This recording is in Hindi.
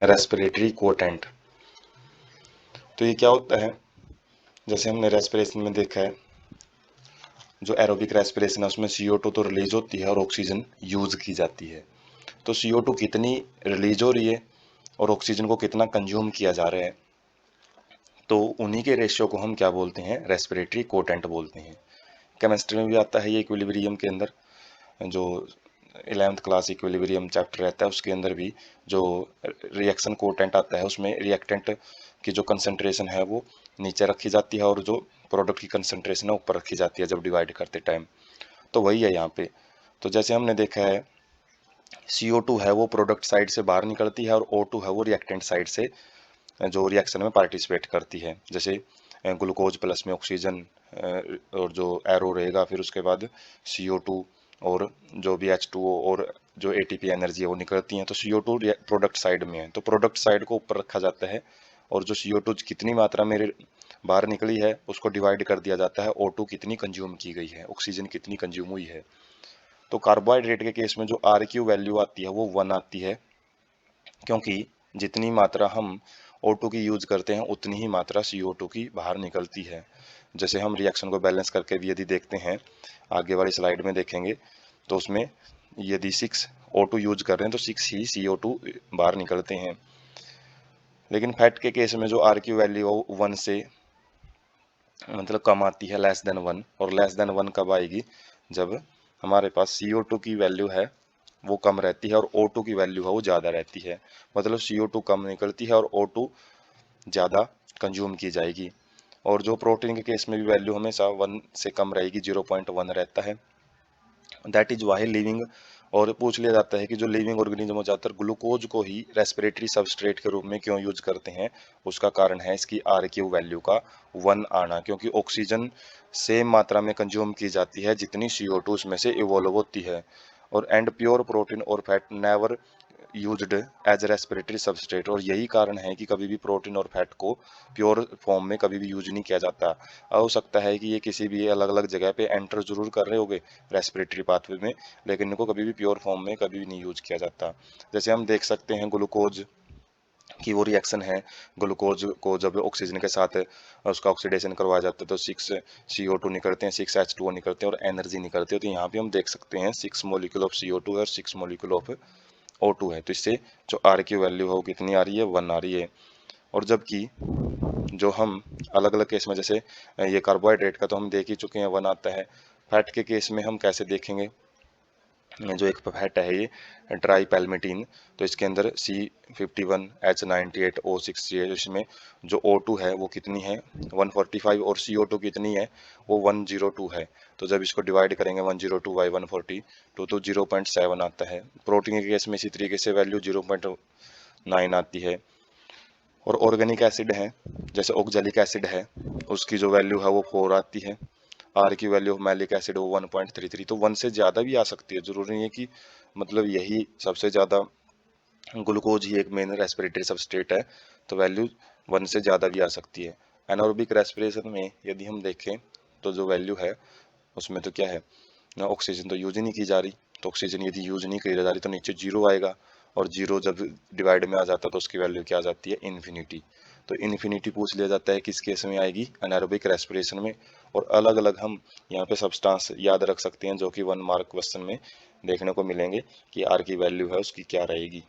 Respiratory quotient. तो ये क्या होता है, जैसे हमने रेस्पिरेशन में देखा है, जो एरोबिक रेस्पिरेशन है उसमें CO2 तो रिलीज होती है और ऑक्सीजन यूज की जाती है। तो CO2 कितनी रिलीज हो रही है और ऑक्सीजन को कितना कंज्यूम किया जा रहा है, तो उन्हीं के रेशियो को हम क्या बोलते हैं, रेस्पिरेटरी कोटेंट बोलते हैं। केमिस्ट्री में भी आता है ये इक्विलिब्रियम के अंदर, जो 11th क्लास इक्विलिब्रियम चैप्टर रहता है उसके अंदर भी जो रिएक्शन कोटेंट आता है उसमें रिएक्टेंट की जो कंसंट्रेशन है वो नीचे रखी जाती है और जो प्रोडक्ट की कंसंट्रेशन है ऊपर रखी जाती है जब डिवाइड करते टाइम। तो वही है यहाँ पे। तो जैसे हमने देखा है, CO2 है वो प्रोडक्ट साइड से बाहर निकलती है और O2 है वो रिएक्टेंट साइड से जो रिएक्शन में पार्टिसिपेट करती है। जैसे ग्लूकोज प्लस में ऑक्सीजन और जो एरो रहेगा, फिर उसके बाद CO2 और जो भी H2O और जो ATP एनर्जी है वो निकलती है। तो CO2 प्रोडक्ट साइड में है, तो प्रोडक्ट साइड को ऊपर रखा जाता है और जो CO2 कितनी मात्रा में बाहर निकली है उसको डिवाइड कर दिया जाता है, O2 कितनी कंज्यूम की गई है, ऑक्सीजन कितनी कंज्यूम हुई है। तो कार्बोहाइड्रेट के केस में जो RQ वैल्यू आती है वो 1 आती है, क्योंकि जितनी मात्रा हम O2 की यूज करते हैं उतनी ही मात्रा CO2 की बाहर निकलती है। जैसे हम रिएक्शन को बैलेंस करके भी यदि देखते हैं, आगे वाली स्लाइड में देखेंगे, तो उसमें यदि 6 O2 यूज कर रहे हैं तो 6 ही CO2 बाहर निकलते हैं। लेकिन फैट के केस में जो RQ वैल्यू 1 से मतलब कम आती है, लेस देन 1। और लेस देन 1 कब आएगी, जब हमारे पास CO2 की वैल्यू है वो कम रहती है और O2 की वैल्यू है वो ज़्यादा रहती है। मतलब CO2 कम निकलती है और O2 ज़्यादा कंज्यूम की जाएगी। और जो प्रोटीन के केस में भी वैल्यू हमेशा 1 से कम रहेगी, 0.1 रहता है। दैट इज वाई लिविंग, और पूछ लिया जाता है कि जो लिविंग ऑर्गेनिज्म ज़्यादातर ग्लूकोज को ही रेस्पिरेटरी सबस्ट्रेट के रूप में क्यों यूज करते हैं। उसका कारण है इसकी RQ वैल्यू का 1 आना, क्योंकि ऑक्सीजन सेम मात्रा में कंज्यूम की जाती है जितनी CO2 उसमें से इवोल्व होती है। और एंड प्योर प्रोटीन और fat never used as respiratory substrate, और यही कारण है कि कभी भी प्रोटीन और फैट को प्योर फॉर्म में कभी भी यूज नहीं किया जाता। हो सकता है कि ये किसी भी अलग अलग जगह पे एंटर जरूर कर रहे होंगे रेस्पिरेटरी पाथवे में, लेकिन इनको कभी भी प्योर फॉर्म में कभी भी नहीं यूज किया जाता। जैसे हम देख सकते हैं ग्लूकोज की वो रिएक्शन है, ग्लूकोज को जब ऑक्सीजन के साथ उसका ऑक्सीडेशन करवाया जाता है तो 6 CO2 निकलते हैं, 6 H2O निकलते हैं और एनर्जी निकलती है। तो यहाँ पे हम देख सकते हैं 6 मोलिक्यूल ऑफ CO2 है और 6 मोलिक्यूल ऑफ O2 है। तो इससे जो RQ वैल्यू है वो कितनी आ रही है, 1 आ रही है। और जबकि जो हम अलग अलग केस में, जैसे ये कार्बोहाइड्रेट का तो हम देख ही चुके हैं 1 आता है। फैट के केस में हम कैसे देखेंगे, जो एक फैट है ये ट्राई पैल्मिटीन, तो इसके अंदर C51H98O6 है, इसमें जो O2 है वो कितनी है, 145, और CO2 कितनी है, वो 102 है। तो जब इसको डिवाइड करेंगे 102 बाई 142 तो 0.7 आता है। प्रोटीन के केस में इसी तरीके से वैल्यू 0.9 आती है। और ऑर्गेनिक एसिड है, जैसे ऑक्जेलिक एसिड है, उसकी जो वैल्यू है वो 4 आती है। आर की वैल्यू ऑफ मैलिक एसिड वो 1.33, तो 1 से ज़्यादा भी आ सकती है। जरूरी नहीं है कि मतलब यही सबसे ज़्यादा, ग्लूकोज ही एक मेन रेस्पिरेटरी सबस्ट्रेट है, तो वैल्यू 1 से ज़्यादा भी आ सकती है। एनारोबिक रेस्पिरेशन में यदि हम देखें तो जो वैल्यू है उसमें तो क्या है ना, ऑक्सीजन तो यूज ही नहीं की जा रही। तो ऑक्सीजन यदि यूज नहीं की जा रही तो नीचे जीरो आएगा, और जीरो जब डिवाइड में आ जाता है तो उसकी वैल्यू क्या आ जाती है, इन्फिनिटी। तो इन्फिनिटी पूछ लिया जाता है किस केस में आएगी, एनारोबिक रेस्पिरेशन में। और अलग अलग हम यहाँ पे सब्सटेंस याद रख सकते हैं जो कि 1 मार्क क्वेश्चन में देखने को मिलेंगे कि आर की वैल्यू है उसकी क्या रहेगी।